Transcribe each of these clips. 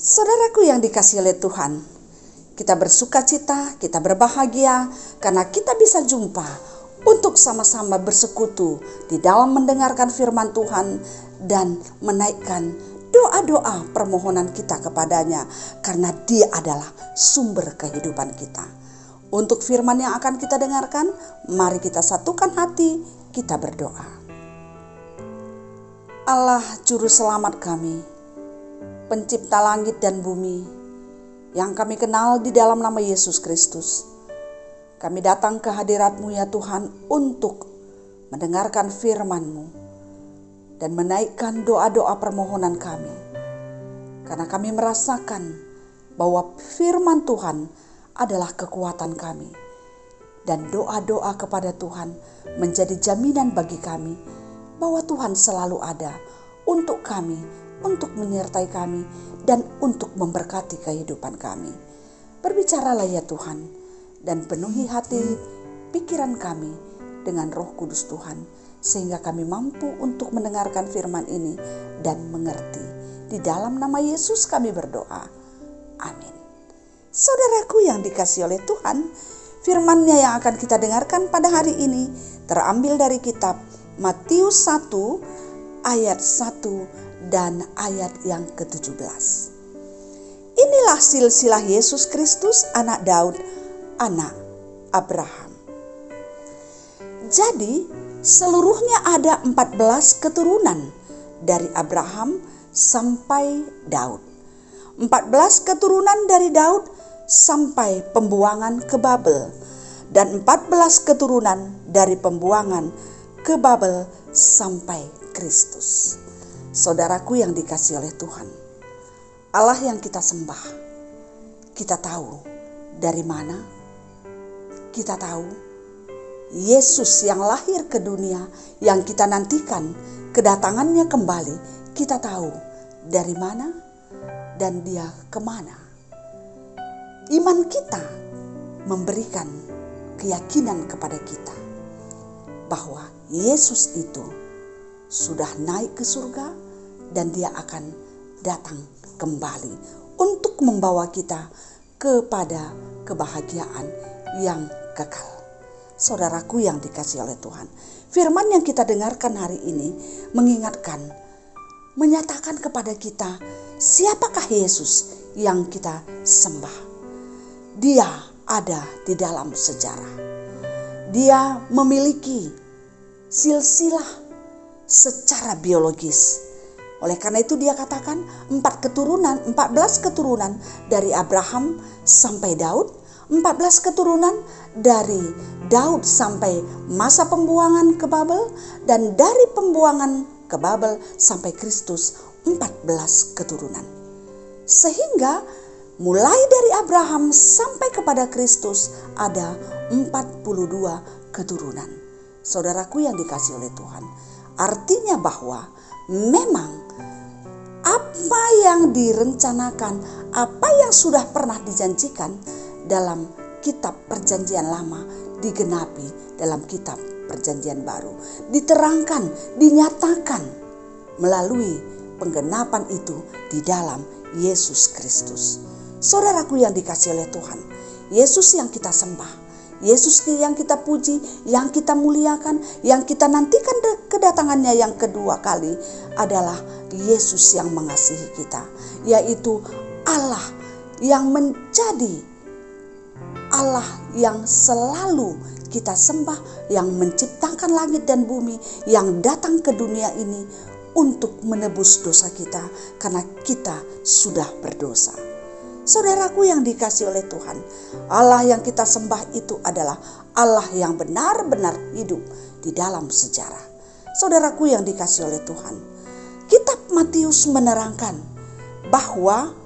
Saudaraku yang dikasihi oleh Tuhan, kita bersuka cita, kita berbahagia karena kita bisa jumpa untuk sama-sama bersekutu di dalam mendengarkan firman Tuhan dan menaikkan doa-doa permohonan kita kepadanya, karena Dia adalah sumber kehidupan kita. Untuk firman yang akan kita dengarkan, mari kita satukan hati, kita berdoa. Allah Juru Selamat kami, Pencipta langit dan bumi, yang kami kenal di dalam nama Yesus Kristus, kami datang ke hadirat-Mu ya Tuhan untuk mendengarkan firman-Mu dan menaikkan doa-doa permohonan kami. Karena kami merasakan bahwa firman Tuhan adalah kekuatan kami, dan doa-doa kepada Tuhan menjadi jaminan bagi kami bahwa Tuhan selalu ada untuk kami, untuk menyertai kami, dan untuk memberkati kehidupan kami. Berbicaralah ya Tuhan, dan penuhi hati pikiran kami dengan Roh Kudus Tuhan, sehingga kami mampu untuk mendengarkan firman ini dan mengerti. Di dalam nama Yesus kami berdoa. Amin. Saudaraku yang dikasihi oleh Tuhan, firman-Nya yang akan kita dengarkan pada hari ini terambil dari kitab Matius 1 ayat 1 dan ayat yang ke-17. Inilah silsilah Yesus Kristus, anak Daud, anak Abraham. Jadi seluruhnya ada 14 keturunan dari Abraham sampai Daud. 14 keturunan dari Daud sampai pembuangan ke Babel, dan 14 keturunan dari pembuangan ke Babel sampai Kristus. Saudaraku yang dikasihi oleh Tuhan, Allah yang kita sembah, kita tahu dari mana? Kita tahu Yesus yang lahir ke dunia, yang kita nantikan kedatangannya kembali, kita tahu dari mana dan Dia kemana. Iman kita memberikan keyakinan kepada kita bahwa Yesus itu sudah naik ke surga dan Dia akan datang kembali untuk membawa kita kepada kebahagiaan yang kekal. Saudaraku yang dikasihi oleh Tuhan, firman yang kita dengarkan hari ini mengingatkan, menyatakan kepada kita siapakah Yesus yang kita sembah. Dia ada di dalam sejarah. Dia memiliki silsilah secara biologis. Oleh karena itu Dia katakan 14 keturunan dari Abraham sampai Daud, 14 keturunan dari Daud sampai masa pembuangan ke Babel, dan dari pembuangan ke Babel sampai Kristus 14 keturunan. Sehingga mulai dari Abraham sampai kepada Kristus ada 42 keturunan. Saudaraku yang dikasihi oleh Tuhan, artinya bahwa memang apa yang direncanakan, apa yang sudah pernah dijanjikan dalam kitab perjanjian lama digenapi dalam kitab perjanjian baru. Diterangkan, dinyatakan melalui penggenapan itu di dalam Yesus Kristus. Saudaraku yang dikasihi oleh Tuhan, Yesus yang kita sembah, Yesus yang kita puji, yang kita muliakan, yang kita nantikan kedatangannya yang kedua kali adalah Yesus yang mengasihi kita, yaitu Allah yang menjadi Allah yang selalu kita sembah, yang menciptakan langit dan bumi, yang datang ke dunia ini untuk menebus dosa kita karena kita sudah berdosa. Saudaraku yang dikasihi oleh Tuhan, Allah yang kita sembah itu adalah Allah yang benar-benar hidup di dalam sejarah. Saudaraku yang dikasihi oleh Tuhan, kitab Matius menerangkan bahwa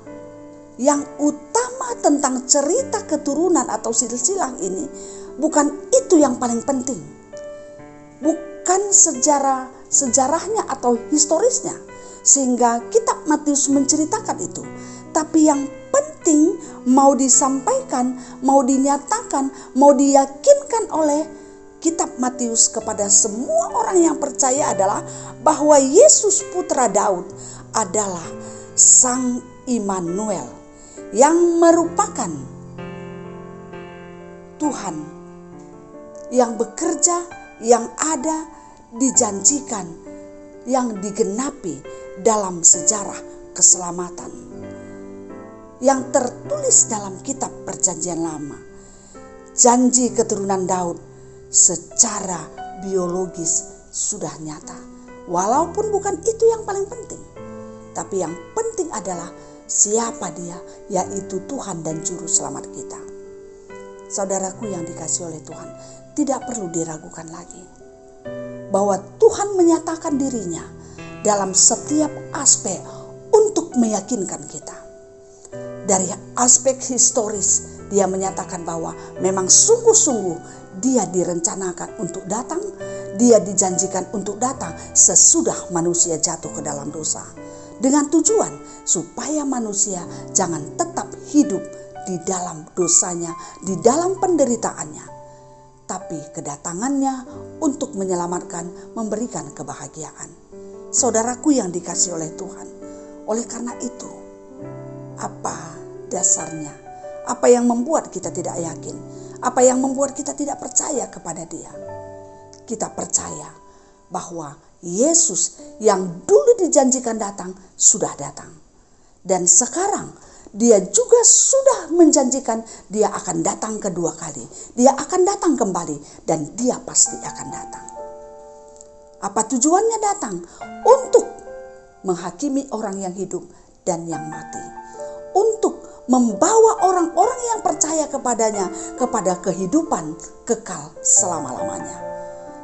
yang utama tentang cerita keturunan atau silsilah ini bukan itu yang paling penting. Bukan sejarahnya atau historisnya, sehingga kitab Matius menceritakan itu. Tapi yang penting mau disampaikan, mau dinyatakan, mau diyakinkan oleh kitab Matius kepada semua orang yang percaya adalah bahwa Yesus putra Daud adalah sang Immanuel, yang merupakan Tuhan yang bekerja, yang ada, dijanjikan, yang digenapi dalam sejarah keselamatan yang tertulis dalam kitab Perjanjian Lama. Janji keturunan Daud secara biologis sudah nyata, walaupun bukan itu yang paling penting, tapi yang penting adalah siapa dia, yaitu Tuhan dan Juru Selamat kita. Saudaraku yang dikasihi oleh Tuhan, tidak perlu diragukan lagi bahwa Tuhan menyatakan dirinya dalam setiap aspek untuk meyakinkan kita. Dari aspek historis, dia menyatakan bahwa memang sungguh-sungguh dia direncanakan untuk datang, dia dijanjikan untuk datang sesudah manusia jatuh ke dalam dosa, dengan tujuan supaya manusia jangan tetap hidup di dalam dosanya, di dalam penderitaannya, tapi kedatangannya untuk menyelamatkan, memberikan kebahagiaan. Saudaraku yang dikasihi oleh Tuhan, oleh karena itu, apa dasarnya? Apa yang membuat kita tidak yakin? Apa yang membuat kita tidak percaya kepada Dia? Kita percaya bahwa Yesus yang dulu dijanjikan datang sudah datang. Dan sekarang Dia juga sudah menjanjikan Dia akan datang kedua kali. Dia akan datang kembali dan Dia pasti akan datang. Apa tujuannya datang? Untuk menghakimi orang yang hidup dan yang mati. Untuk membawa orang-orang yang percaya kepadanya kepada kehidupan kekal selama-lamanya.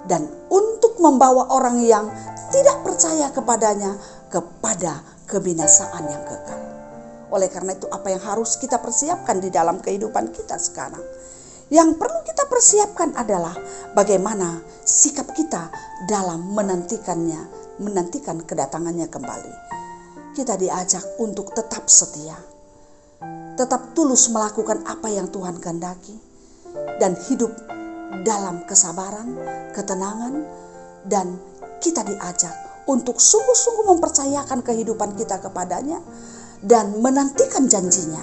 Dan untuk membawa orang yang tidak percaya kepadanya kepada kebinasaan yang kekal. Oleh karena itu, apa yang harus kita persiapkan di dalam kehidupan kita sekarang? Yang perlu kita persiapkan adalah bagaimana sikap kita dalam menantikan kedatangannya kembali. Kita diajak untuk tetap setia, tetap tulus melakukan apa yang Tuhan kehendaki, dan hidup dalam kesabaran, ketenangan, dan kita diajak untuk sungguh-sungguh mempercayakan kehidupan kita kepadanya dan menantikan janjinya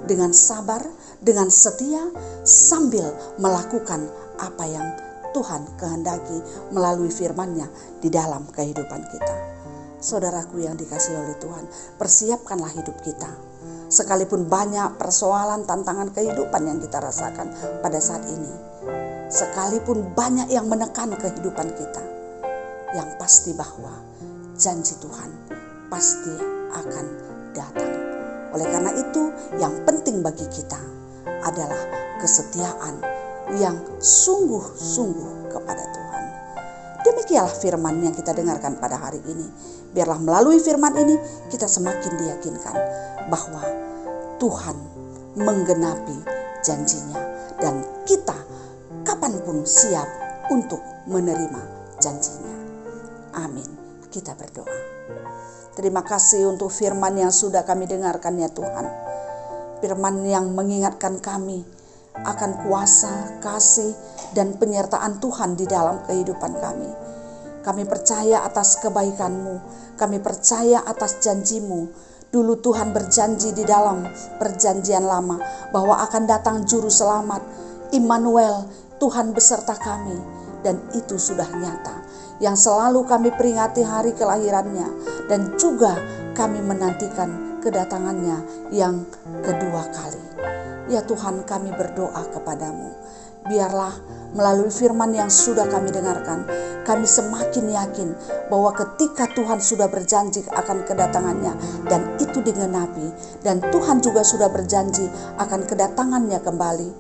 dengan sabar, dengan setia, sambil melakukan apa yang Tuhan kehendaki melalui firman-Nya di dalam kehidupan kita. Saudaraku yang dikasihi oleh Tuhan, persiapkanlah hidup kita. Sekalipun banyak persoalan, tantangan kehidupan yang kita rasakan pada saat ini, sekalipun banyak yang menekan kehidupan kita, yang pasti bahwa janji Tuhan pasti akan datang. Oleh karena itu, yang penting bagi kita adalah kesetiaan yang sungguh-sungguh kepada Tuhan. Demikianlah firman yang kita dengarkan pada hari ini. Biarlah melalui firman ini kita semakin diyakinkan bahwa Tuhan menggenapi janjinya dan kita kapanpun siap untuk menerima janjinya. Amin. Kita berdoa. Terima kasih untuk firman yang sudah kami dengarkan ya Tuhan. Firman yang mengingatkan kami akan kuasa, kasih, dan penyertaan Tuhan di dalam kehidupan kami. Kami percaya atas kebaikan-Mu, kami percaya atas janji-Mu. Dulu Tuhan berjanji di dalam Perjanjian Lama bahwa akan datang Juru Selamat, Immanuel, Tuhan beserta kami. Dan itu sudah nyata, yang selalu kami peringati hari kelahirannya, dan juga kami menantikan kedatangannya yang kedua kali. Ya Tuhan, kami berdoa kepadamu, biarlah melalui firman yang sudah kami dengarkan, kami semakin yakin bahwa ketika Tuhan sudah berjanji akan kedatangannya dan itu digenapi, dan Tuhan juga sudah berjanji akan kedatangannya kembali,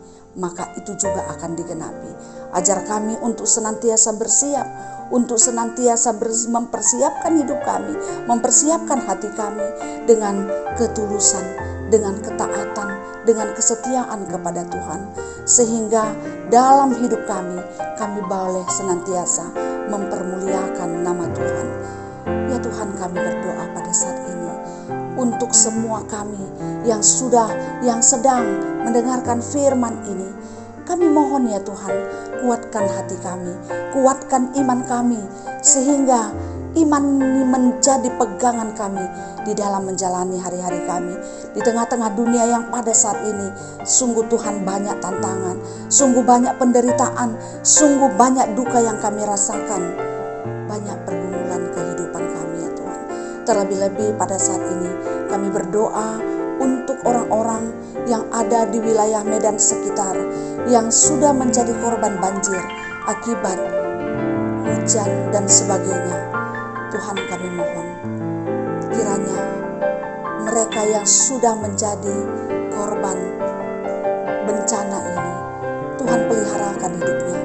maka itu juga akan digenapi. Ajar kami untuk senantiasa bersiap, untuk senantiasa mempersiapkan hidup kami, mempersiapkan hati kami dengan ketulusan, dengan ketaatan, dengan kesetiaan kepada Tuhan, sehingga dalam hidup kami boleh senantiasa mempermuliakan nama Tuhan. Ya Tuhan, kami berdoa pada saat ini untuk semua kami yang sedang mendengarkan firman ini. Kami mohon ya Tuhan, kuatkan hati kami, kuatkan iman kami, sehingga Iman ini menjadi pegangan kami di dalam menjalani hari-hari kami. Di tengah-tengah dunia yang pada saat ini, sungguh Tuhan banyak tantangan, sungguh banyak penderitaan, sungguh banyak duka yang kami rasakan. Banyak pergumulan kehidupan kami ya Tuhan. Terlebih-lebih pada saat ini kami berdoa untuk orang-orang yang ada di wilayah Medan sekitar, yang sudah menjadi korban banjir akibat hujan dan sebagainya. Tuhan, kami mohon kiranya mereka yang sudah menjadi korban bencana ini, Tuhan peliharakan hidupnya.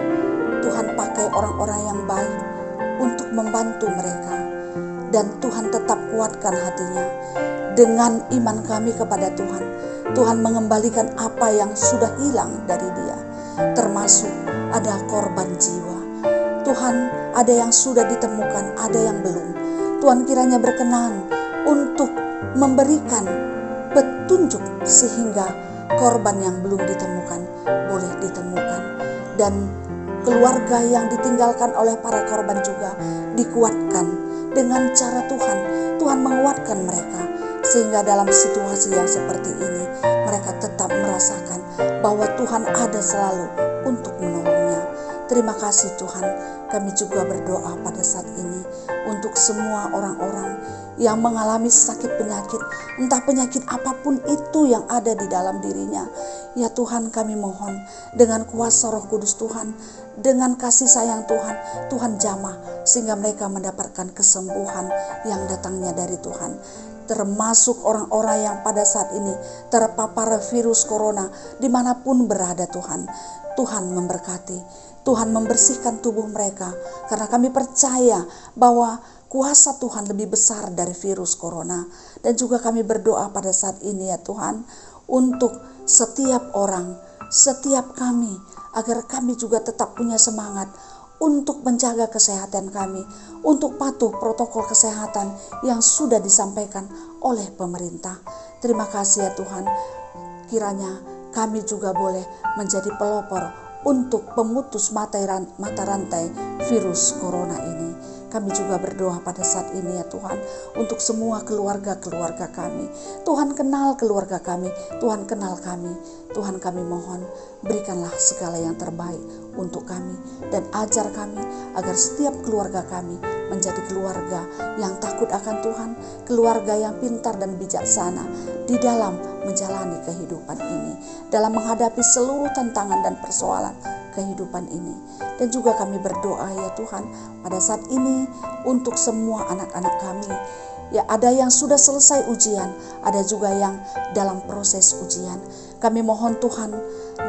Tuhan pakai orang-orang yang baik untuk membantu mereka, dan Tuhan tetap kuatkan hatinya. Dengan iman kami kepada Tuhan, Tuhan mengembalikan apa yang sudah hilang dari dia, termasuk ada korban jiwa. Tuhan, ada yang sudah ditemukan, ada yang belum. Tuhan kiranya berkenan untuk memberikan petunjuk sehingga korban yang belum ditemukan boleh ditemukan. Dan keluarga yang ditinggalkan oleh para korban juga dikuatkan dengan cara Tuhan. Tuhan menguatkan mereka sehingga dalam situasi yang seperti ini mereka tetap merasakan bahwa Tuhan ada selalu untuk menolongnya. Terima kasih Tuhan. Kami juga berdoa pada saat ini untuk semua orang-orang yang mengalami sakit penyakit, entah penyakit apapun itu yang ada di dalam dirinya. Ya Tuhan, kami mohon dengan kuasa Roh Kudus Tuhan, dengan kasih sayang Tuhan, Tuhan jamah sehingga mereka mendapatkan kesembuhan yang datangnya dari Tuhan. Termasuk orang-orang yang pada saat ini terpapar virus corona dimanapun berada Tuhan. Tuhan memberkati, Tuhan membersihkan tubuh mereka, karena kami percaya bahwa kuasa Tuhan lebih besar dari virus corona. Dan juga kami berdoa pada saat ini ya Tuhan, untuk setiap orang, setiap kami, agar kami juga tetap punya semangat untuk menjaga kesehatan kami, untuk patuh protokol kesehatan yang sudah disampaikan oleh pemerintah. Terima kasih ya Tuhan, kiranya kami juga boleh menjadi pelopor untuk pemutus mata rantai virus corona ini. Kami juga berdoa pada saat ini ya Tuhan, untuk semua keluarga-keluarga kami. Tuhan kenal keluarga kami, Tuhan kenal kami. Tuhan, kami mohon berikanlah segala yang terbaik untuk kami, dan ajar kami agar setiap keluarga kami menjadi keluarga yang takut akan Tuhan, keluarga yang pintar dan bijaksana di dalam menjalani kehidupan ini, dalam menghadapi seluruh tantangan dan persoalan kehidupan ini. Dan juga kami berdoa ya Tuhan pada saat ini untuk semua anak-anak kami. Ya, ada yang sudah selesai ujian, ada juga yang dalam proses ujian. Kami mohon Tuhan,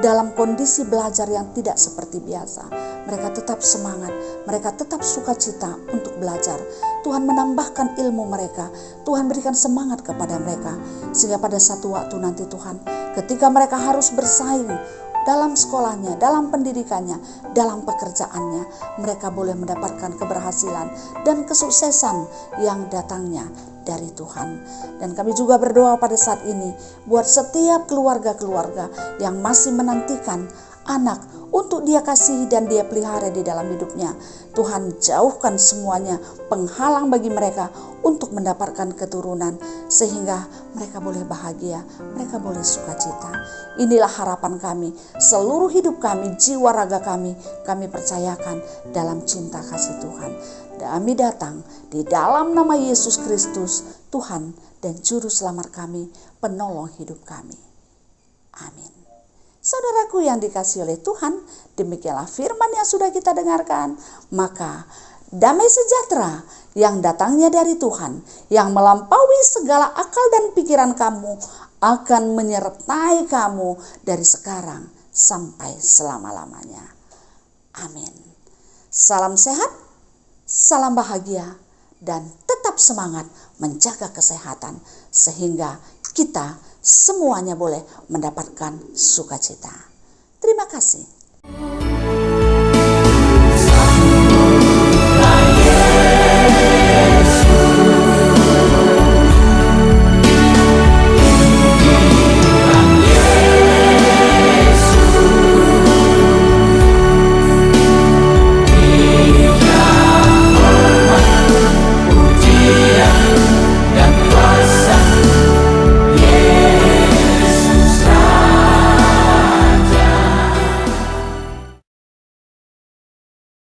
dalam kondisi belajar yang tidak seperti biasa, mereka tetap semangat, mereka tetap sukacita untuk belajar. Tuhan menambahkan ilmu mereka, Tuhan berikan semangat kepada mereka, sehingga pada satu waktu nanti Tuhan, ketika mereka harus bersaing dalam sekolahnya, dalam pendidikannya, dalam pekerjaannya, mereka boleh mendapatkan keberhasilan dan kesuksesan yang datangnya dari Tuhan. Dan kami juga berdoa pada saat ini buat setiap keluarga-keluarga yang masih menantikan anak untuk dia kasih dan dia pelihara di dalam hidupnya. Tuhan, jauhkan semuanya penghalang bagi mereka untuk mendapatkan keturunan, sehingga mereka boleh bahagia, mereka boleh sukacita. Inilah harapan kami, seluruh hidup kami, jiwa raga kami percayakan dalam cinta kasih Tuhan. Kami datang di dalam nama Yesus Kristus, Tuhan dan Juru Selamat kami, penolong hidup kami. Amin. Saudaraku yang dikasihi oleh Tuhan, demikianlah firman yang sudah kita dengarkan. Maka damai sejahtera yang datangnya dari Tuhan, yang melampaui segala akal dan pikiran kamu, akan menyertai kamu dari sekarang sampai selama-lamanya. Amin. Salam sehat, salam bahagia, dan tetap semangat menjaga kesehatan, sehingga kita semuanya boleh mendapatkan sukacita. Terima kasih.